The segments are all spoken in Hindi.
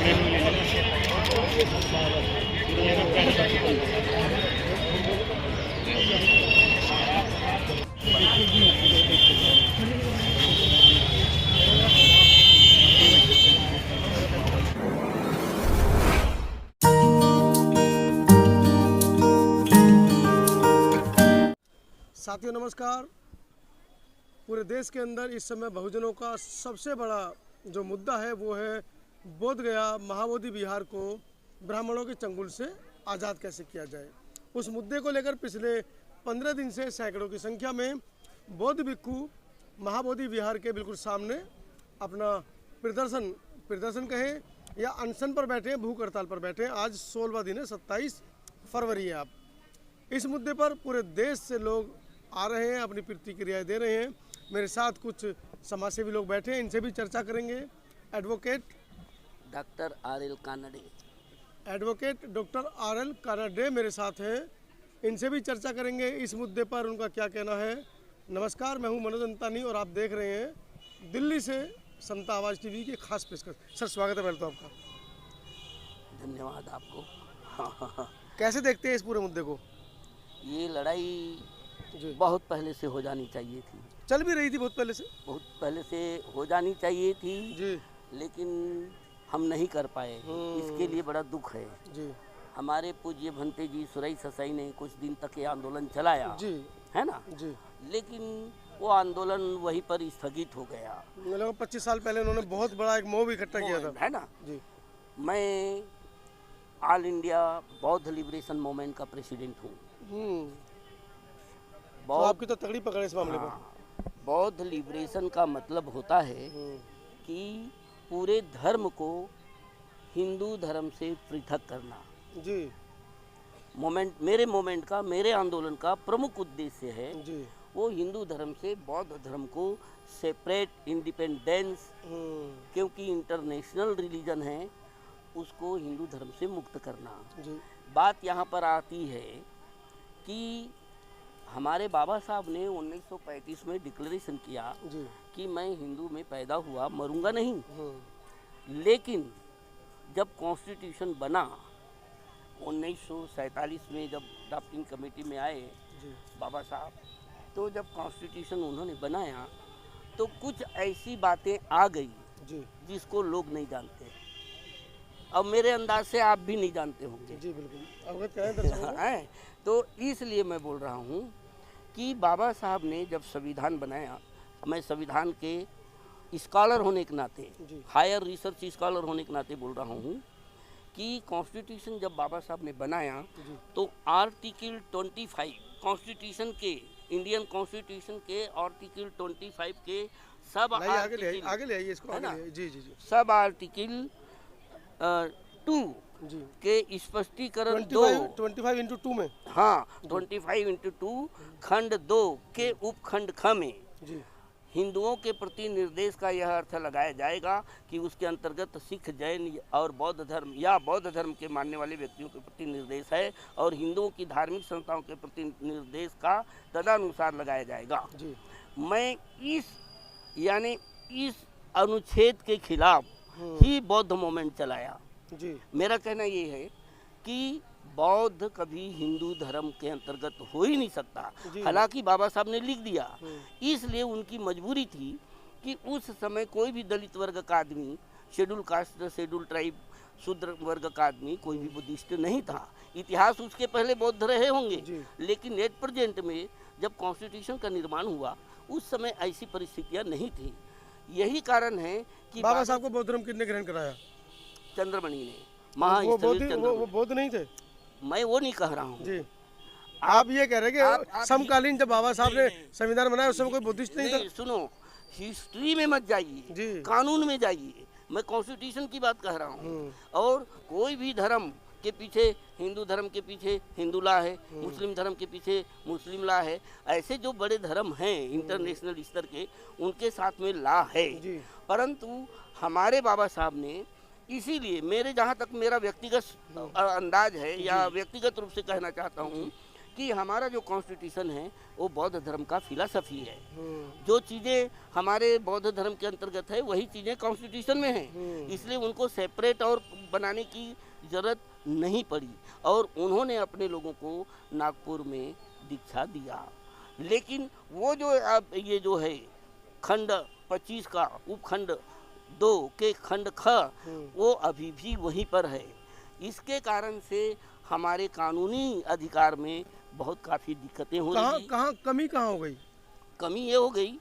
साथियों नमस्कार। पूरे देश के अंदर इस समय बहुजनों का सबसे बड़ा जो मुद्दा है वो है बोध गया महाबोधि विहार को ब्राह्मणों के चंगुल से आज़ाद कैसे किया जाए। उस मुद्दे को लेकर पिछले 15 दिन से सैकड़ों की संख्या में बौद्ध भिक्खु महाबोधि विहार के बिल्कुल सामने अपना प्रदर्शन कहें या अनशन पर बैठे हैं, भूख हड़ताल पर बैठे हैं। आज 16वां दिन है, 27 फरवरी है। आप इस मुद्दे पर पूरे देश से लोग आ रहे हैं, अपनी प्रतिक्रियाएं दे रहे हैं। मेरे साथ कुछ समाजसेवी लोग बैठे हैं, इनसे भी चर्चा करेंगे। Advocate doctor RL. कानडे मेरे साथ हैं, इनसे भी चर्चा करेंगे इस मुद्दे पर, उनका क्या कहना है। नमस्कार, मैं हूं मनोज अंतानी और आप देख रहे हैं दिल्ली से समता आवाज़ टीवी की खास पेशकश। सर स्वागत है पहले तो आपका। धन्यवाद आपको। कैसे देखते हैं इस पूरे मुद्दे को? ये लड़ाई जी बहुत पहले से हो जानी चाहिए थी, चल भी रही थी बहुत पहले से हो जानी चाहिए थी जी, लेकिन हम नहीं कर पाए। इसके लिए बड़ा दुख है जी हमारे पूज्य भंते जी सुरई ससाई ने कुछ दिन तक ये आंदोलन चलाया जी है ना जी। लेकिन वो आंदोलन वहीं पर स्थगित हो गया। मतलब 25 साल पहले उन्होंने बहुत बड़ा एक मोह इकट्ठा किया था, है ना जी। मैं ऑल इंडिया बौद्ध लिबरेशन मूवमेंट का प्रेसिडेंट हूँ। तो आपकी तो तगड़ी पकड़ है इस मामले पर। बौद्ध लिबरेशन का मतलब होता है कि पूरे धर्म को हिंदू धर्म से पृथक करना। जी मेरे आंदोलन का प्रमुख उद्देश्य है जी। वो हिंदू धर्म से बौद्ध धर्म को सेपरेट इंडिपेंडेंस, क्योंकि इंटरनेशनल रिलीजन है, उसको हिंदू धर्म से मुक्त करना। जी। बात यहाँ पर आती है कि हमारे बाबा साहब ने 1935 में डिक्लेरेशन किया जी। कि मैं हिंदू में पैदा हुआ, मरूंगा नहीं। लेकिन जब कॉन्स्टिट्यूशन बना 1947 में, जब ड्राफ्टिंग कमेटी में आए जी। बाबा साहब, तो जब कॉन्स्टिट्यूशन उन्होंने बनाया तो कुछ ऐसी बातें आ गई जी। जिसको लोग नहीं जानते। अब मेरे अंदाज से आप भी नहीं जानते होंगे। जी बिल्कुल, अवगत कराएं दर्शकों को। तो इसलिए मैं बोल रहा हूँ कि बाबा साहब ने जब संविधान बनाया, मैं संविधान के स्कॉलर होने के नाते, हायर रिसर्च स्कॉलर होने के नाते बोल रहा हूँ कि कॉन्स्टिट्यूशन जब बाबा साहब ने बनाया तो आर्टिकल 25 कॉन्स्टिट्यूशन के, इंडियन कॉन्स्टिट्यूशन के आर्टिकल 25 के सब आगे ले आइए इसको, आगे ले आइए। जी जी जी। सब आर्टिकल 2 के स्पष्टीकरण 25x2 में, हाँ 25x2 खंड 2 के उपखंड ख में जी। हिंदुओं के प्रति निर्देश का यह अर्थ लगाया जाएगा कि उसके अंतर्गत सिख, जैन और बौद्ध धर्म या बौद्ध धर्म के मानने वाले व्यक्तियों के प्रति निर्देश है, और हिंदुओं की धार्मिक संस्थाओं के प्रति निर्देश का तदनुसार लगाया जाएगा जी। मैं इस अनुच्छेद के खिलाफ ही बौद्ध मूवमेंट चलाया जी। मेरा कहना ये है कि बौद्ध कभी हिंदू धर्म के अंतर्गत हो ही नहीं सकता। हालांकि बाबा साहब ने लिख दिया, इसलिए उनकी मजबूरी थी कि उस समय कोई भी दलित वर्ग का आदमी, शेड्यूल कास्ट, शेड्यूल ट्राइब, शूद्र वर्ग का आदमी कोई भी बुद्धिस्ट नहीं था। इतिहास उसके पहले बौद्ध रहे होंगे, लेकिन एट प्रेजेंट में जब कॉन्स्टिट्यूशन का निर्माण हुआ उस समय ऐसी परिस्थितियाँ नहीं थी। यही कारण है कि बाबा साहब को बौद्ध धर्म किसने ग्रहण कराया? चंद्रमणि ने। वो बौद्ध नहीं थे? मैं वो नहीं कह रहा हूँ जी। आप ये कह रहे हैं कि समकालीन जब बाबा साहब ने संविधान बनाया उस समय कोई बुद्धिस्ट नहीं था? सुनो, हिस्ट्री में मत जाइए, कानून में जाइए। मैं कॉन्स्टिट्यूशन की बात कह रहा हूँ। और कोई भी धर्म के पीछे, हिंदू धर्म के पीछे हिंदू ला है, मुस्लिम धर्म के पीछे मुस्लिम ला है, ऐसे जो बड़े धर्म हैं इंटरनेशनल स्तर के, उनके साथ में ला है। परंतु हमारे बाबा साहब ने, इसीलिए जहाँ तक मेरा व्यक्तिगत अंदाज है या व्यक्तिगत रूप से कहना चाहता हूँ कि हमारा जो कॉन्स्टिट्यूशन है वो बौद्ध धर्म का फिलॉसफी है। जो चीज़ें हमारे बौद्ध धर्म के अंतर्गत है वही चीज़ें कॉन्स्टिट्यूशन में हैं, इसलिए उनको सेपरेट और बनाने की ज़रूरत नहीं पड़ी और उन्होंने अपने लोगों को नागपुर में दीक्षा दिया। लेकिन वो जो अब ये जो है खंड 25 का उपखंड 2 के खंड ख वो अभी भी वहीं पर है। इसके कारण से हमारे कानूनी अधिकार में बहुत काफ़ी दिक्कतें हो रही। कमी कहाँ हो गई? कमी ये हो गई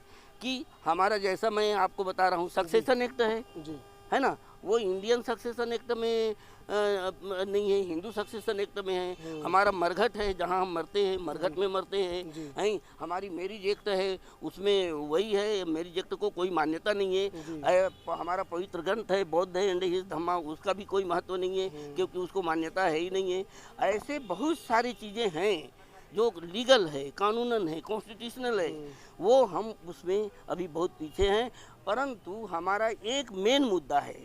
कि हमारा, जैसा मैं आपको बता रहा हूँ, सक्सेशन एक्ट है ना, वो इंडियन सक्सेशन एक्ट में नहीं है, हिंदू सक्सेशन एक्ट में है। हमारा मरघट है, जहाँ हम मरते हैं मरघट में मरते हैं। हमारी मैरिज एक्ट है, उसमें वही है, मैरिज एक्ट को कोई मान्यता नहीं है। हमारा पवित्र ग्रंथ है बौद्ध है एंड हिज धम्मा, उसका भी कोई महत्व नहीं है क्योंकि उसको मान्यता है ही नहीं है। ऐसे बहुत सारी चीज़ें हैं जो लीगल है, कानूनन है, कॉन्स्टिट्यूशनल है, वो हम उसमें अभी बहुत पीछे हैं। परंतु हमारा एक मेन मुद्दा है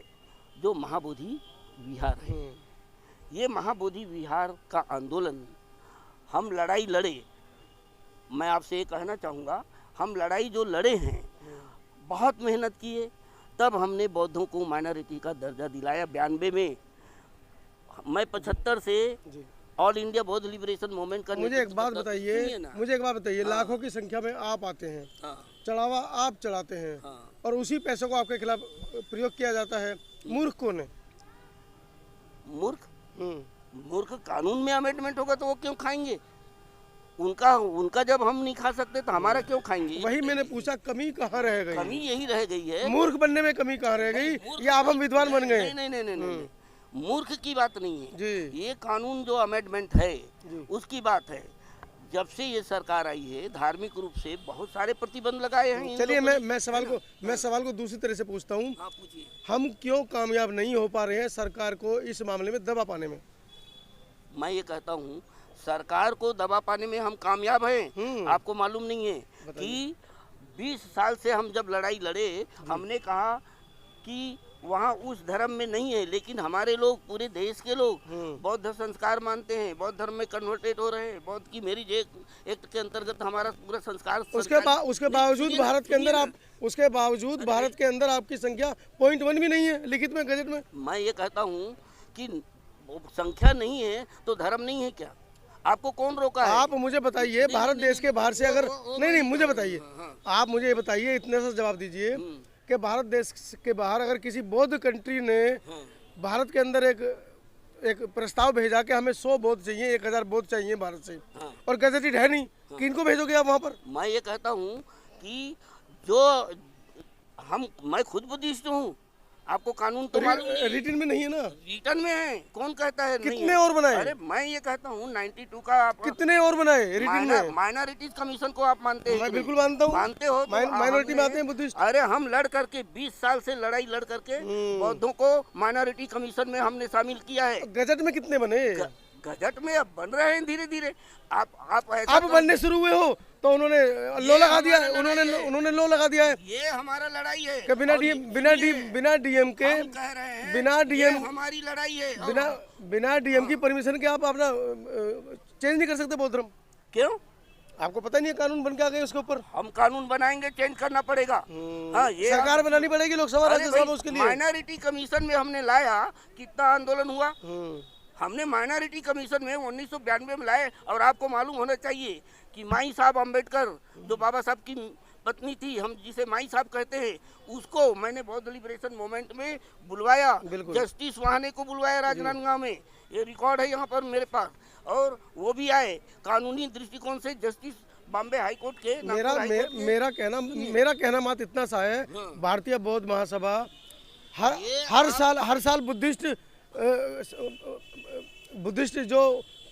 जो महाबोधि विहार है। ये महाबोधि विहार का आंदोलन हम लड़ाई लड़े, मैं आपसे ये कहना चाहूँगा, हम लड़ाई जो लड़े हैं, बहुत मेहनत किए, तब हमने बौद्धों को माइनॉरिटी का दर्जा दिलाया 92 में। मैं 75 से ऑल इंडिया बौद्ध लिबरेशन मूवमेंट का। मुझे एक बात बताइए, लाखों की संख्या में आप आते हैं, चढ़ावा आप चढ़ाते हैं और उसी पैसों को आपके खिलाफ प्रयोग किया जाता है। मूर्ख कौन है? मूर्ख कानून में अमेंडमेंट होगा तो वो क्यों खाएंगे? उनका जब हम नहीं खा सकते तो हमारा क्यों खाएंगे? वही मैंने पूछा, कमी कहाँ रह गई? कमी यही रह गई है। मूर्ख बनने में कमी कहाँ रह गई या आप हम विद्वान बन गए? नहीं, मूर्ख की बात नहीं है जी। ये कानून जो अमेंडमेंट है उसकी बात है। जब से ये सरकार आई है धार्मिक रूप से बहुत सारे प्रतिबंध लगाए हैं। चलिए मैं सवाल को दूसरी तरह से पूछता हूँ। हम क्यों कामयाब नहीं हो पा रहे हैं सरकार को इस मामले में दबा पाने में? मैं ये कहता हूँ सरकार को दबा पाने में हम कामयाब हैं। आपको मालूम नहीं है कि 20 साल से हम जब लड़ाई लड़े, हमने कहा कि वहाँ उस धर्म में नहीं है, लेकिन हमारे लोग, पूरे देश के लोग बौद्ध संस्कार मानते हैं, बौद्ध धर्म में कन्वर्टेड हो रहे हैं। बौद्ध की मैरिज एक्ट के अंतर्गत हमारा पूरा संस्कार। उसके बावजूद भारत के अंदर आपकी संख्या 0.1 भी नहीं है लिखित में, गजट में। मैं ये कहता हूँ कि संख्या नहीं है तो धर्म नहीं है क्या? आपको कौन रोका है? आप मुझे बताइए, भारत देश के बाहर से अगर नहीं मुझे बताइए, आप मुझे ये बताइए, इतने सा जवाब दीजिए कि भारत देश के बाहर अगर किसी बौद्ध कंट्री ने भारत के अंदर एक प्रस्ताव भेजा कि हमें 100 बौद्ध चाहिए, 1000 बौद्ध चाहिए भारत से, और गजेटेड है नहीं, किनको भेजोगे आप वहाँ पर? मैं ये कहता हूँ कि मैं खुद बुद्धिस्ट हूँ, आपको कानून तो रिटर्न में नहीं है ना? रिटर्न में है, कौन कहता है नहीं? कितने और बनाए? अरे मैं ये कहता हूँ 92 का कितने और बनाए रिटर्न में? माइनॉरिटीज कमीशन को आप मानते हैं? मैं बिल्कुल मानता हूँ। मानते हो? माइनॉरिटी में आते हैं बुद्धिस्ट। अरे हम लड़ करके 20 साल से लड़ाई लड़ करके बौद्धों को माइनॉरिटी कमीशन में हमने शामिल किया है। गजट में कितने बने? गजट में अब बन रहे हैं धीरे धीरे। आप बनने शुरू हुए हो तो उन्होंने लो लगा दिया, उन्होंने लो लगा दिया है। ये हमारा लड़ाई है कि बिना डीएम के, बिना डीएम हमारी लड़ाई है। बिना डीएम की परमिशन के आप अपना चेंज नहीं कर सकते बौद्ध धर्म। क्यों? आपको पता नहीं है कानून बन के आ गए उसके ऊपर? हम कानून बनाएंगे, चेंज करना पड़ेगा। हाँ, ये सरकार बनानी पड़ेगी, लोकसभा राज्यसभा उसके लिए। माइनॉरिटी कमीशन में हमने लाया, कितना आंदोलन हुआ। हमने माइनॉरिटी कमीशन में 1992 में लाए, और आपको मालूम होना चाहिए कि माई साहब अम्बेडकर, जो बाबा साहब की पत्नी थी, हम जिसे माई साहब कहते हैं, उसको मैंने बौद्ध लिबरेशन मूवमेंट में बुलवाया। जस्टिस वहाने को बुलवाया राजनांदगांव में, ये रिकॉर्ड है यहाँ पर मेरे पास, और वो भी आए कानूनी दृष्टिकोण से। जस्टिस बॉम्बे हाई कोर्ट के मेरा कहना मात्र इतना सा है, भारतीय बौद्ध महासभा हर साल बुद्धिस्ट जो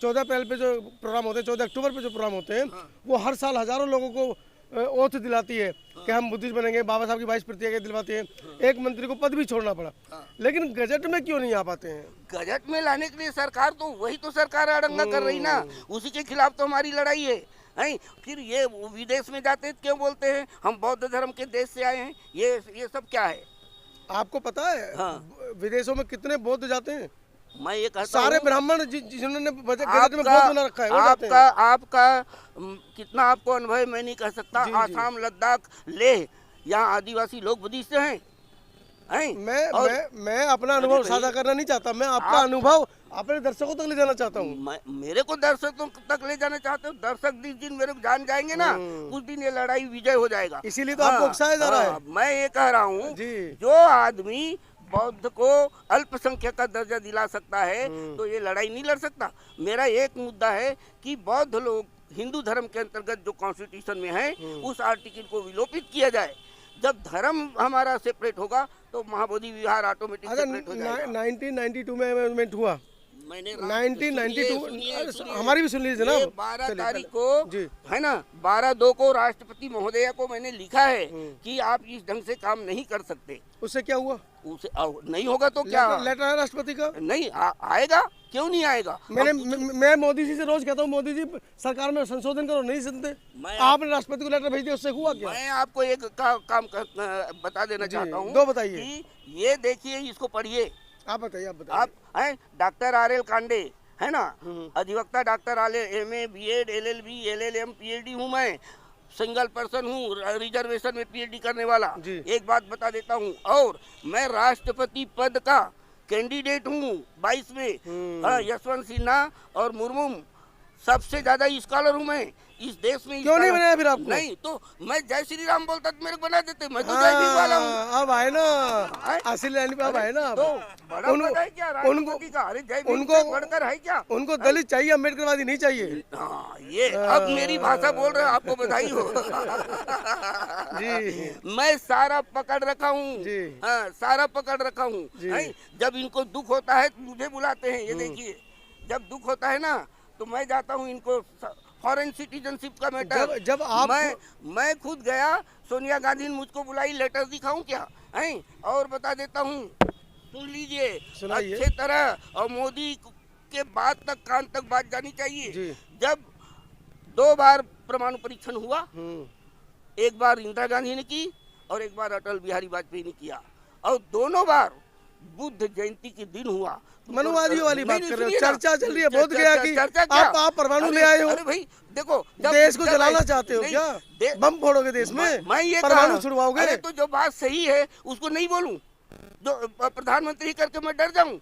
14 अप्रैल पे जो प्रोग्राम होते हैं, 14 अक्टूबर पे जो प्रोग्राम होते हैं, वो हर साल हजारों लोगों को ओथ दिलाती है कि हम बुद्धिस्ट बनेंगे। बाबा साहब की 22 प्रतिज्ञा दिलवाते हैं। एक मंत्री को पद भी छोड़ना पड़ा, लेकिन गजट में क्यों नहीं आ पाते हैं? गजट में लाने के लिए सरकार तो वही तो सरकार अड़ंगा कर रही ना, उसी के खिलाफ तो हमारी लड़ाई है। फिर ये विदेश में जाते क्यों बोलते हैं हम बौद्ध धर्म के देश से आए हैं? ये सब क्या है? आपको पता है? हाँ। विदेशों में कितने बौद्ध जाते हैं? मैं ये कहता सारे हूँ, ब्राह्मण जिन्होंने गजट में बहुत बना रखा है वो जाते हैं। आपका कितना आपको अनुभव है मैं नहीं कह सकता। जी, आसाम, लद्दाख, लेह, यहाँ आदिवासी लोग बुद्धिस्ट हैं। मैं अपना अनुभव साझा करना नहीं चाहता, मैं आपका अनुभव अपने दर्शकों तक ले जाना चाहता हूँ। मेरे को दर्शकों तक ले जाना चाहते हो। दर्शक जिस दिन मेरे को जान जाएंगे ना, उस दिन ये लड़ाई विजय हो जाएगा। इसीलिए तो आपको उकसाया जा रहा है। मैं ये कह रहा हूँ, जो आदमी बौद्ध को अल्पसंख्यक का दर्जा दिला सकता है तो ये लड़ाई नहीं लड़ सकता। मेरा एक मुद्दा है कि बौद्ध लोग हिंदू धर्म के अंतर्गत जो कॉन्स्टिट्यूशन में है उस आर्टिकल को विलोपित किया जाए। जब धर्म हमारा सेपरेट होगा तो महाबोधि विहार ऑटोमेटिक सेपरेट हो जाएगा। 1992 में अमेंडमेंट हुआ। मैंने 1992 हमारी भी सुन लीजिए जनाब। 12 तारीख को है ना, 12/2 को राष्ट्रपति महोदया को मैंने लिखा है कि आप इस ढंग से काम नहीं कर सकते। उससे क्या हुआ? उसे नहीं होगा तो क्या? लेटर है राष्ट्रपति का? नहीं आएगा, क्यों नहीं आएगा? मैं मोदी जी से रोज कहता हूँ, मोदी जी सरकार में संशोधन करो, नहीं सुनते। आपने राष्ट्रपति को लेटर भेज दिया, उससे हुआ क्या? मैं आपको एक काम बता देना चाहता हूँ। दो बताइए। ये देखिए, इसको पढ़िए। आप बताइए। आप हैं डॉक्टर आर.एल. कांडे, है ना, अधिवक्ता doctor MA, B.Ed, LLB, LLM, PhD हूँ मैं। सिंगल पर्सन हूँ, रिजर्वेशन में PhD करने वाला। एक बात बता देता हूँ, और मैं राष्ट्रपति पद का कैंडिडेट हूँ 22 में। यशवंत सिन्हा और मुर्मू सबसे ज्यादा स्कॉलर हूँ मैं इस देश में। क्यों नहीं बनाया फिर आपको? नहीं तो मैं जय श्री राम बोलता तो मेरे को बना देते। मैं तो जय भीम वाला हूँ। अब आए ना असली लाइन पे, अब आए ना। तो बड़ा पता है क्या राष्ट्रपति का? अरे जय भीम से बढ़कर है क्या? उनको दलित चाहिए, अम्बेडकरवादी नहीं चाहिए। ये अब मेरी भाषा बोल रहे हो, आपको बधाई हो। जी मैं सारा पकड़ रखा हूँ। सारा पकड़ रखा हूँ। जब इनको दुख होता है तो मुझे बुलाते हैं। ये देखिए, जब दुख होता है ना तो मैं जाता हूँ इनको फॉरेन सिटीजनशिप का मैटर। जब आप मैं खुद गया, सोनिया गांधी ने मुझको बुलाई, लेटर दिखाऊं क्या? हैं? और बता देता हूँ, सुन लीजिए अच्छे तरह, और मोदी के बात तक कान तक बात जानी चाहिए। जब 2 बार परमाणु परीक्षण हुआ, एक बार इंदिरा गांधी ने की और एक बार अटल बिहारी वाजपेयी ने किया, और दोनों बार बुद्ध जयंती के दिन हुआ। मनुवादियों वाली बात कर रहे हो, चर्चा चल रही है बोध गया की आप परमाणु ले आए हो। अरे भाई देखो, देश को जलाना चाहते हो क्या? बम फोड़ोगे देश में? मैं ये परमाणु छुड़वाओगे? अरे तो जो बात सही है उसको नहीं बोलूं, जो प्रधानमंत्री करके मैं डर जाऊं?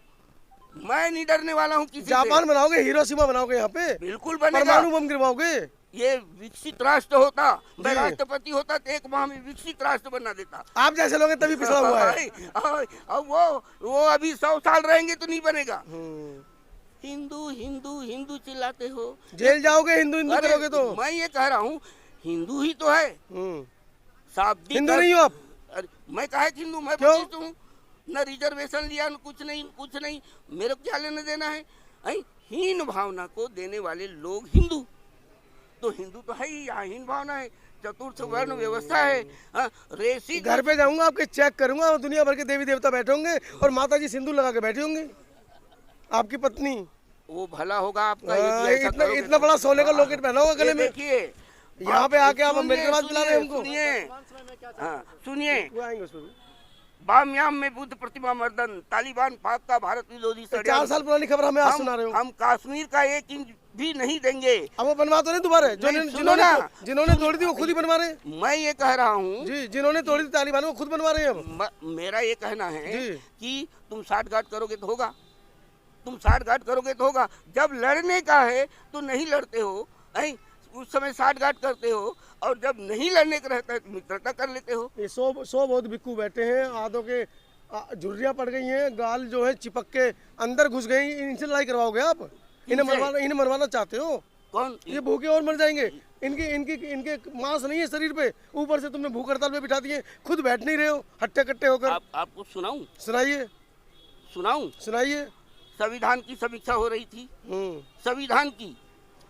मैं नहीं डरने वाला हूँ किसी से। जापान बनाओगे, हिरोशिमा बनाओगे यहाँ पे? बिल्कुल बनेगा। परमाणु बम गिरवाओगे? ये विकसित राष्ट्र होता, मैं राष्ट्रपति होता तो 1 माह में विकसित राष्ट्र बना देता। आप जैसे लोग तभी पिछड़ा हुआ है। अब वो अभी 100 साल रहेंगे तो नहीं बनेगा। हिंदू हिंदू हिंदू चिल्लाते हो, जेल जाओगे हिंदू हिंदू करोगे तो। मैं ये कह रहा हूँ, हिंदू ही तो है। शाब्दिक हिंदू नहीं हो आप? मैं कहा हिंदू, मैं बुद्धिस्ट हूँ। न रिजर्वेशन लिया, न कुछ नहीं। मेरे को क्या लेना देना है? हीन भावना को देने वाले लोग हिंदू तो हिंदू तो है ही। यहाँ हीन भावना है, चतुर्थ वर्ण व्यवस्था है। रेसी घर पे जाऊंगा, आपके चेक करूंगा, दुनिया भर के देवी देवता बैठे होंगे और माता जी सिंदूर लगा के बैठी होंगी, आपकी पत्नी। वो भला होगा आपका। इतना बड़ा सोने का लॉकेट पहना होगा गले में। देखिए, यहाँ पे आके आप अम्बेडकरवाद बुला रहे हैं हमको। सुनिए, बामियान में बुद्ध प्रतिमा मर्दन, तालिबान पाक का भारत विरोधी 4 साल पुरानी खबर हमें आज सुना रहे हो। हम कश्मीर का 1 इंच भी नहीं देंगे। अब वो बनवा तो नहीं दोबारा? जिन्होंने तोड़ी थी वो खुद ही बनवा रहे हैं। मैं ये कह रहा हूँ जी, जिन्होंने तोड़ी थी तालिबान वो खुद बनवा रहे हैं। अब मेरा ये कहना है कि तुम साठगांठ करोगे तो होगा, तुम साठगांठ करोगे तो होगा। जब लड़ने का है तो नहीं लड़ते हो, उस समय साठगांठ करते हो, और जब नहीं लड़ने का रहता है तो मित्रता कर लेते हो। ये 100 बहुत बिक्कू बैठे हैं, आधों के झुर्रियाँ पड़ गई हैं, गाल जो है चिपक के अंदर घुस गई। इनसे लड़ाई करवाओगे आप? इन्हें मरवाना चाहते हो? कौन? ये भूखे और मर जाएंगे। इनके मांस नहीं है शरीर पे, ऊपर से तुमने भूख हड़ताल पे बिठा दिए, खुद बैठ नहीं रहे हो हट्टे कट्टे होकर। आपको सुनाऊं? सुनाइए। संविधान की समीक्षा हो रही थी, संविधान की।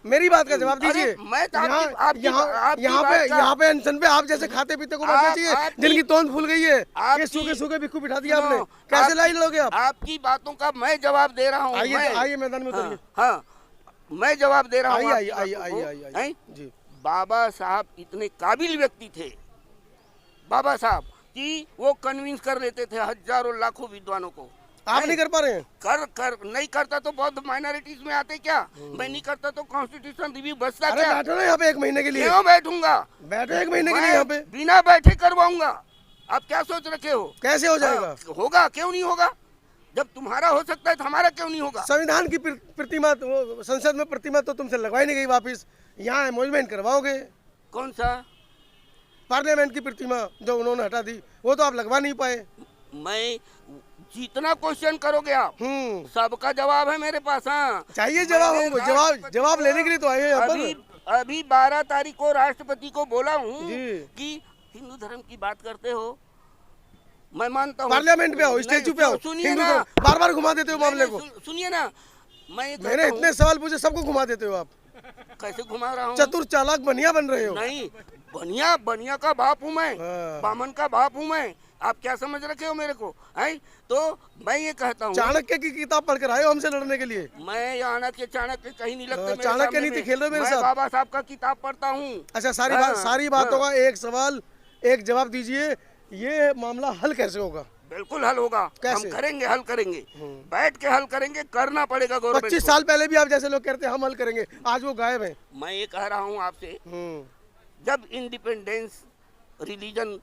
मेरी बात का जवाब दीजिए। यहाँ पे अनशन पे आप जैसे खाते पीते को बैठना चाहिए, जिनकी तोंद फूल गई है। ये सूखे भिक्खू बिठा दिया आपने, कैसे लाई लोगे आप? आपकी बातों का मैं जवाब दे रहा हूँ। आइए मैदान में उतरिए। हाँ, मैं जवाब दे रहा हूँ। आइए जी। बाबा साहब इतने काबिल व्यक्ति थे, बाबा साहब, कि वो कन्विंस कर लेते थे हजारों लाखों विद्वानों को। आप नहीं कर पा रहे हैं? कर नहीं करता तो बौद्ध माइनॉरिटीज में आते क्या? मैं नहीं करता तो कॉन्स्टिट्यूशन रिव्यू बचता अरे क्या? बैठो ना यहाँ पे 1 महीने के लिए। क्यों बैठूंगा? बैठो 1 महीने के लिए यहाँ पे। बिना बैठे करवाऊंगा। आप क्या सोच रखे हो? कैसे हो जाएगा? होगा, क्यों नहीं होगा? जब तुम्हारा हो सकता है तो हमारा क्यों नहीं होगा? संविधान की प्रतिमा, वो संसद में प्रतिमा तो तुमसे लगवाई नहीं गई वापस, यहाँ अमेंडमेंट करवाओगे? कौन सा? पार्लियामेंट की प्रतिमा जो उन्होंने हटा दी, वो तो आप लगवा नहीं पाए। मैं जितना क्वेश्चन करोगे आप, सबका जवाब है मेरे पास। हाँ, चाहिए जवाब हमको, जवाब लेने के लिए तो आए हैं यहाँ पर। अभी 12 तारीख को राष्ट्रपति को बोला हूँ कि हिंदू धर्म की बात करते हो, मैं मानता हूँ। पार्लियामेंट पे आओ, स्टेचू पे आओ, सुनिए ना, बार बार घुमा देते हो मामले को। सुनिए ना, मैंने इतने सवाल पूछे, सबको घुमा देते हो आप। कैसे घुमा रहा हूँ? चतुर चालाक बनिया बन रहे हो। नहीं, बनिया का बाप हूँ मैं, बामन का बाप हूँ मैं। आप क्या समझ रखे हो मेरे को? है तो मैं ये कहता हूँ, चाणक्य की किताब पढ़कर आए हो हमसे लड़ने के लिए? मैं चाणक्य कहीं नहीं लगते। चाणक्य नीति खेल रहे हो मेरे साथ? बाबा साहब का किताब पढ़ता हूँ। अच्छा, सारी बातों का एक सवाल एक जवाब दीजिए, ये मामला हल कैसे होगा? बिल्कुल हल होगा। हम करेंगे, हल करेंगे, बैठ के हल करेंगे, करना पड़ेगा गवर्नमेंट। 25 साल पहले भी आप जैसे लोग कहते हैं हम हल करेंगे, आज वो गायब है। मैं ये कह रहा हूँ आपसे, जब इंडिपेंडेंस रिलीजन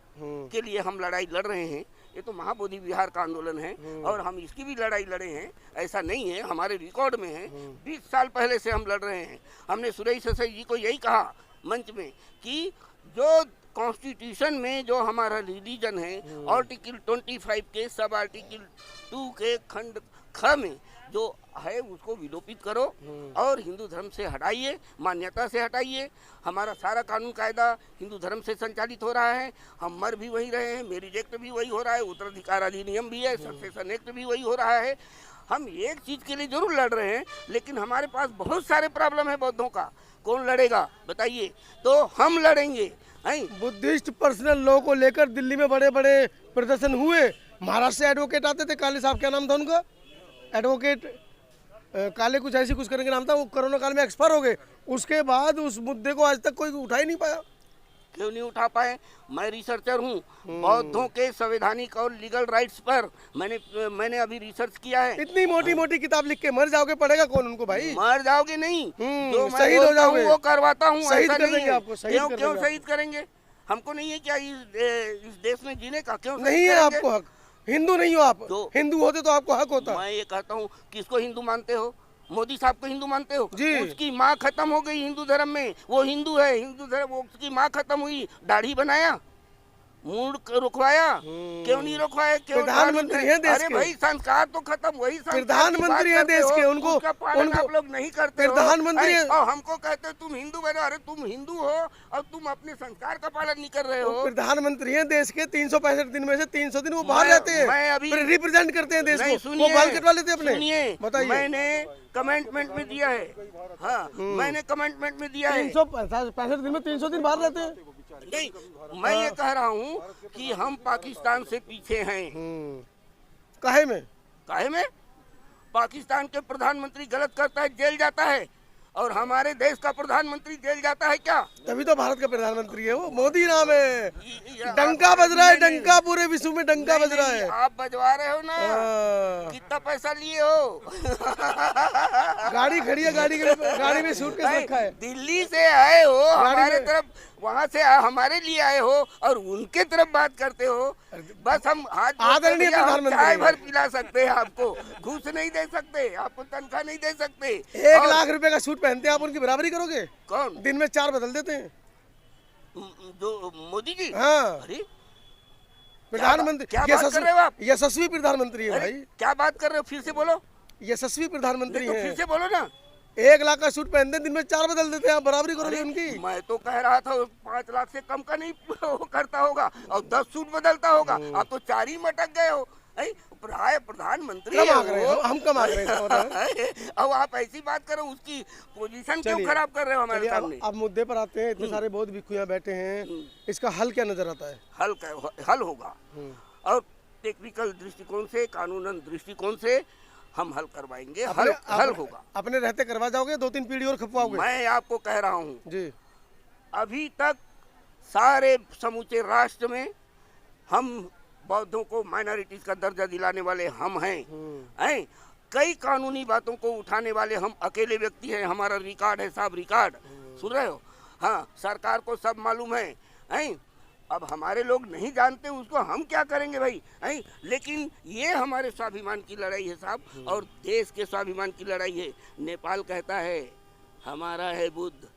के लिए हम लड़ाई लड़ रहे हैं, ये तो महाबोधि विहार का आंदोलन है और हम इसकी भी लड़ाई लड़े हैं, ऐसा नहीं है, हमारे रिकॉर्ड में है। 20 साल पहले से हम लड़ रहे हैं। हमने सुरेश ससाई जी को यही कहा मंच में कि जो कॉन्स्टिट्यूशन में जो हमारा रिलीजन है, आर्टिकल 25 के सब आर्टिकल 2 के खंड ख में जो है उसको विलोपित करो और हिंदू धर्म से हटाइए, मान्यता से हटाइए। हमारा सारा कानून कायदा हिंदू धर्म से संचालित हो रहा है। हम मर भी वही रहे हैं, मैरिज एक्ट भी वही हो रहा है, उत्तराधिकार अधिनियम भी है, सक्सेशन एक्ट भी वही हो रहा है। हम एक चीज़ के लिए जरूर लड़ रहे हैं, लेकिन हमारे पास बहुत सारे प्रॉब्लम है बौद्धों का। कौन लड़ेगा बताइए? तो हम लड़ेंगे। बुद्धिस्ट पर्सनल लॉ को लेकर दिल्ली में बड़े बड़े प्रदर्शन हुए। महाराष्ट्र से एडवोकेट आते थे, काले साहब, क्या नाम था उनका? एडवोकेट काले कुछ ऐसी कुछ करने का नाम था। वो कोरोना काल में एक्सपायर हो गए। उसके बाद उस मुद्दे को आज तक कोई उठा ही नहीं पाया। क्यों नहीं उठा पाए? मैं रिसर्चर हूँ बौद्धों के संवैधानिक और लीगल राइट्स पर। मैंने अभी रिसर्च किया है। इतनी मोटी मोटी किताब लिख के मर जाओगे, पढ़ेगा कौन उनको भाई? मर जाओगे नहीं, जो शहीद हो जाओगे, वो करवाता हूँ। शहीद कर देंगे आपको। क्यों शहीद करेंगे? हमको नहीं है क्या इस देश में जीने का? क्यों नहीं है आपको हक? हिंदू नहीं हो आप? तो हिंदू होते तो आपको हक होता। मैं ये कहता हूँ, किसको हिंदू मानते हो? मोदी साहब को हिंदू मानते हो? जी। उसकी माँ खत्म हो गई हिंदू धर्म में, वो हिंदू है। हिंदू धर्म, उसकी माँ खत्म हुई, दाढ़ी बनाया, मूड रुकवाया, क्यों नहीं रुकवाया? क्यों? प्रधानमंत्री है देश के। अरे भाई संस्कार तो खत्म, वही प्रधानमंत्री है देश के, उनको आप लोग नहीं करते। प्रधानमंत्री और हमको कहते हो तुम हिंदू बनो। अरे तुम हिंदू हो और तुम अपने संस्कार का पालन नहीं कर रहे हो। प्रधानमंत्री है देश के, 365 दिन में से 300 दिन वो बाहर रहते हैं। मैं अभी रिप्रेजेंट करते हैं देश को। वो बाल कटवा लेते अपने। सुनिए, बताइए। मैंने कमेंटमेंट में दिया है। हाँ, मैंने कमेंटमेंट में दिया है 365 दिन में 300 दिन बाहर रहते हैं। नहीं, मैं ये कह रहा हूँ कि हम पाकिस्तान से पीछे हैं। काहे में? काहे में? पाकिस्तान के प्रधानमंत्री गलत करता है, जेल जाता है, और हमारे देश का प्रधानमंत्री जेल जाता है क्या? तभी तो भारत का प्रधानमंत्री है वो, मोदी नाम है। डंका बज रहा है, डंका पूरे विश्व में डंका बज रहा है। आप बजवा रहे हो ना? कितना पैसा लिए हो? गाड़ी खड़ी है, गाड़ी में सूटकेस रखा है। दिल्ली से आए हो हमारे तरफ, वहाँ से हमारे लिए आए हो और उनके तरफ बात करते हो। बस हम आदरणीय प्रधानमंत्री चाय भर पिला सकते हैं आपको, घूस नहीं दे सकते, आपको तनख्वाह नहीं दे सकते। 1 लाख रुपए का सूट पहनते हैं, आप उनकी बराबरी करोगे? कौन? दिन में 4 बदल देते हैं जो मोदी जी। हाँ, अरे प्रधानमंत्री। क्या बात कर रहे हो आप? यशस्वी प्रधानमंत्री है भाई। क्या बात कर रहे हो? फिर से बोलो। यशस्वी प्रधानमंत्री है। फिर से बोलो ना। 1 लाख का सूट पहनते, दिन में 4 बदल देते हैं, आप बराबरी करोगे उनकी? मैं तो कह रहा था 5 लाख से कम का नहीं करता होगा और 10 सूट बदलता होगा। आप तो 4 ही मटक गए हो। प्रधानमंत्री हम कम आ रहे हैं। अब आप ऐसी बात करो, उसकी पोजीशन क्यों खराब कर रहे हो हमारे सामने? अब मुद्दे पर आते हैं। इतने सारे बौद्ध भिक्षु यहाँ बैठे हैं, इसका हल क्या नजर आता है? हल होगा, और टेक्निकल दृष्टिकोण से, कानूनन दृष्टिकोण से हम हल करवाएंगे। हल होगा। अपने रहते करवा जाओगे? 2-3 पीढ़ी और खपवाओगे? मैं आपको कह रहा हूँ जी, अभी तक सारे समूचे राष्ट्र में हम बौद्धों को माइनॉरिटीज का दर्जा दिलाने वाले हम हैं। कई कानूनी बातों को उठाने वाले हम अकेले व्यक्ति हैं। हमारा रिकॉर्ड है साहब, रिकॉर्ड सुन रहे हो? हाँ, सरकार को सब मालूम है। अब हमारे लोग नहीं जानते, उसको हम क्या करेंगे भाई, हैं? लेकिन ये हमारे स्वाभिमान की लड़ाई है साहब, और देश के स्वाभिमान की लड़ाई है। नेपाल कहता है हमारा है बुद्ध,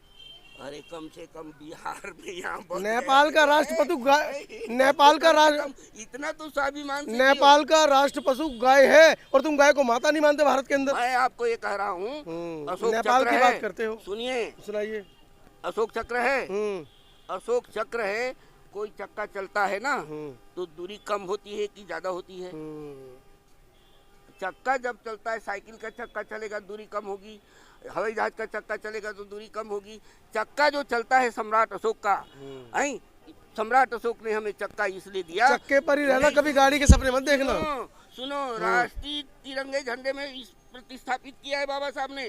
अरे कम से कम बिहार में यहाँ नेपाल का राष्ट्र पशु गाय, नेपाल का राष्ट्र इतना तो स्वाभिमान से नेपाल का राष्ट्र पशु गाय है, और तुम गाय को माता नहीं मानते भारत के अंदर। मैं आपको ये कह रहा हूँ, नेपाल की बात करते हो, सुनिए, सुनाइए। अशोक चक्र है, अशोक चक्र है, कोई चक्का चलता है ना तो दूरी कम होती है कि ज्यादा होती है? चक्का जब चलता है, साइकिल का चक्का चलेगा दूरी कम होगी, हवाई जहाज का चक्का चलेगा तो दूरी कम होगी। चक्का जो चलता है सम्राट अशोक का, सम्राट अशोक ने हमें चक्का इसलिए दिया, चक्के पर ही रहना, कभी गाड़ी के सपने मत देखना। सुनो, राष्ट्रीय तिरंगे झंडे में इस प्रतिस्थापित किया है बाबा साहब ने,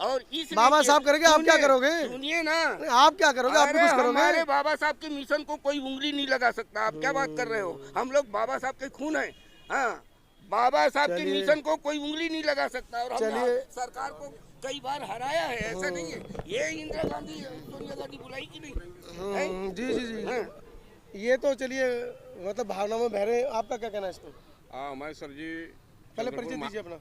और इस बाबा साहब करेंगे, आप क्या करोगे? सुनिए ना, आप क्या करोगे? आप भी कुछ करोगे? हमारे बाबा साहब के मिशन को कोई उंगली नहीं लगा सकता। आप क्या बात कर रहे हो? हम लोग बाबा साहब के खून है। हाँ, बाबा साहब के मिशन को कोई उंगली नहीं लगा सकता, और हम सरकार को कई बार हराया है, ऐसा नहीं है। ये इंदिरा गांधी, सोनिया गांधी बुलाई की नहीं? जी जी जी, ये तो चलिए मतलब भावना में बह रहे हैं। आपका क्या कहना है इस पर? मैं सर जी, पहले परिचय दीजिए अपना।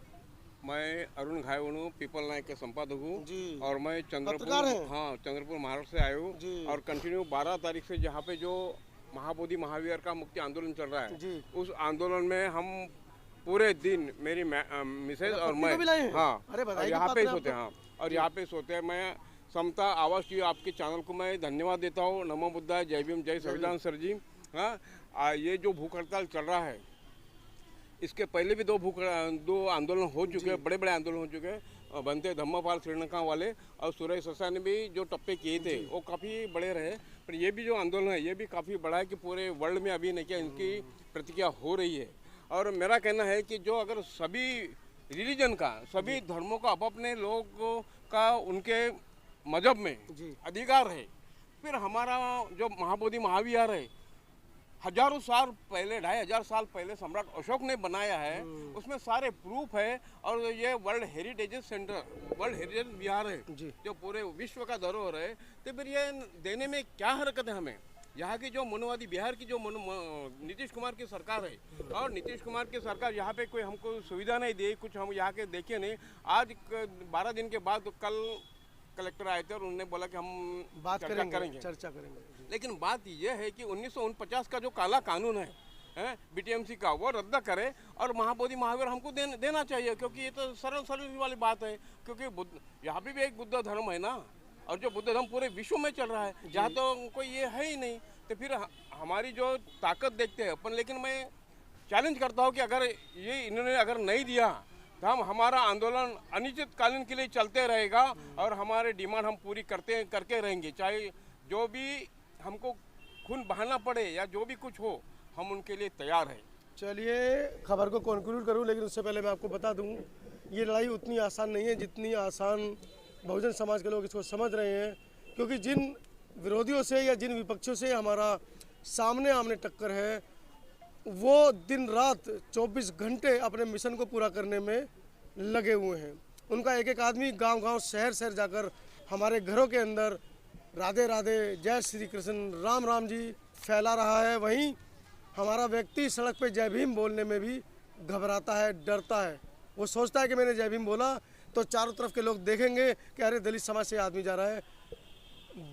मैं अरुण घायवणु, पीपल नायक के संपादक हूँ, और मैं चंद्रपुर, हाँ, चंद्रपुर महाराष्ट्र से आया हूँ, और कंटिन्यू 12 तारीख से जहाँ पे जो महाबोधि महावीर का मुक्ति आंदोलन चल रहा है, उस आंदोलन में हम पूरे दिन, मेरी मिसेज और मैं, हाँ, यहाँ पे सोते हैं। हाँ, और यहाँ पे सोते हैं। मैं समता आवाज की आपके चैनल को मैं धन्यवाद देता हूँ। नमो बुद्धाय, जय भीम, जय संविधान सर जी। हाँ, ये जो भूख हड़ताल चल रहा है, इसके पहले भी दो आंदोलन हो चुके हैं, बड़े बड़े आंदोलन हो चुके हैं। बनते धम्मपाल श्रीलंका वाले और सुरेश ससा ने भी जो टप्पे किए थे वो काफ़ी बड़े रहे, पर ये भी जो आंदोलन है ये भी काफ़ी बड़ा है कि पूरे वर्ल्ड में अभी नहीं क्या इनकी प्रतिक्रिया हो रही है। और मेरा कहना है कि जो अगर सभी रिलीजन का, सभी धर्मों का अपने लोगों का उनके मजहब में अधिकार है, फिर हमारा जो महाबोधि महाविहार है हजारों साल पहले, 2500 साल पहले सम्राट अशोक ने बनाया है, उसमें सारे प्रूफ है। और ये world heritage centre, world heritage Vihar है जो पूरे विश्व का धरोहर है, तो फिर ये देने में क्या हरकत है हमें? यहाँ की जो मनोवादी बिहार की जो नीतीश कुमार की सरकार है, और नीतीश कुमार की सरकार यहाँ पे कोई हमको सुविधा नहीं दी, कुछ हम यहाँ के देखे नहीं। आज 12 दिन के बाद कल कलेक्टर आए थे और उन्होंने बोला कि हम चर्चा करेंगे। लेकिन बात यह है कि 1949 का जो काला कानून है बीटीएमसी का, वो रद्द करे और महाबोधि महावीर हमको देना चाहिए, क्योंकि ये तो सरल वाली बात है। क्योंकि यहाँ पे भी एक बुद्ध धर्म है ना, और जो बुद्ध धर्म पूरे विश्व में चल रहा है, जहाँ तो कोई ये है ही नहीं, तो फिर हमारी जो ताकत देखते हैं अपन। लेकिन मैं चैलेंज करता हूँ कि अगर ये इन्होंने अगर नहीं दिया तो हमारा आंदोलन अनिश्चितकालीन के लिए चलते रहेगा, और हमारे डिमांड हम पूरी करके रहेंगे, चाहे जो भी हमको खून बहाना पड़े या जो भी कुछ हो, हम उनके लिए तैयार हैं। चलिए खबर को कंक्लूड करूं, लेकिन उससे पहले मैं आपको बता दूं, ये लड़ाई उतनी आसान नहीं है जितनी आसान बहुजन समाज के लोग इसको समझ रहे हैं। क्योंकि जिन विरोधियों से या जिन विपक्षियों से हमारा सामने आमने टक्कर है, वो दिन रात 24 घंटे अपने मिशन को पूरा करने में लगे हुए हैं। उनका एक एक आदमी गांव-गांव, शहर-शहर जाकर हमारे घरों के अंदर राधे राधे, जय श्री कृष्ण, राम राम जी फैला रहा है। वहीं हमारा व्यक्ति सड़क पे जय भीम बोलने में भी घबराता है, डरता है। वो सोचता है कि मैंने जय भीम बोला तो चारों तरफ के लोग देखेंगे कि अरे दलित समाज से आदमी जा रहा है,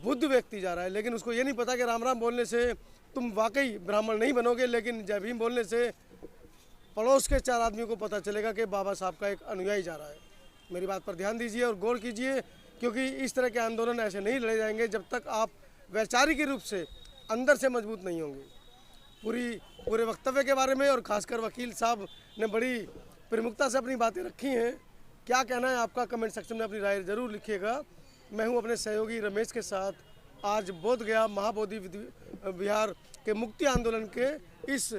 बुद्ध व्यक्ति जा रहा है। लेकिन उसको ये नहीं पता कि राम राम बोलने से तुम वाकई ब्राह्मण नहीं बनोगे, लेकिन जय भीम बोलने से पड़ोस के 4 आदमियों को पता चलेगा कि बाबा साहब का एक अनुयायी जा रहा है। मेरी बात पर ध्यान दीजिए और गौर कीजिए, क्योंकि इस तरह के आंदोलन ऐसे नहीं लड़े जाएंगे जब तक आप वैचारिक रूप से अंदर से मजबूत नहीं होंगे। पूरे वक्तव्य के बारे में और खासकर वकील साहब ने बड़ी प्रमुखता से अपनी बातें रखी हैं। क्या कहना है आपका? कमेंट सेक्शन में अपनी राय जरूर लिखिएगा। मैं हूं अपने सहयोगी रमेश के साथ, आज बोध गया महाबोधि विहार के मुक्ति आंदोलन के इस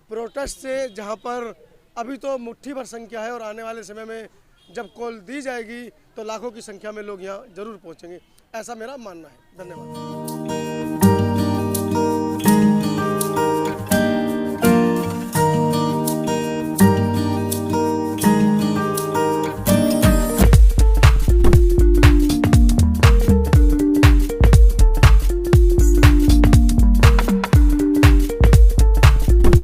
प्रोटेस्ट से, जहां पर अभी तो मुट्ठी भर संख्या है और आने वाले समय में जब कॉल दी जाएगी तो लाखों की संख्या में लोग यहाँ जरूर पहुँचेंगे, ऐसा मेरा मानना है। धन्यवाद।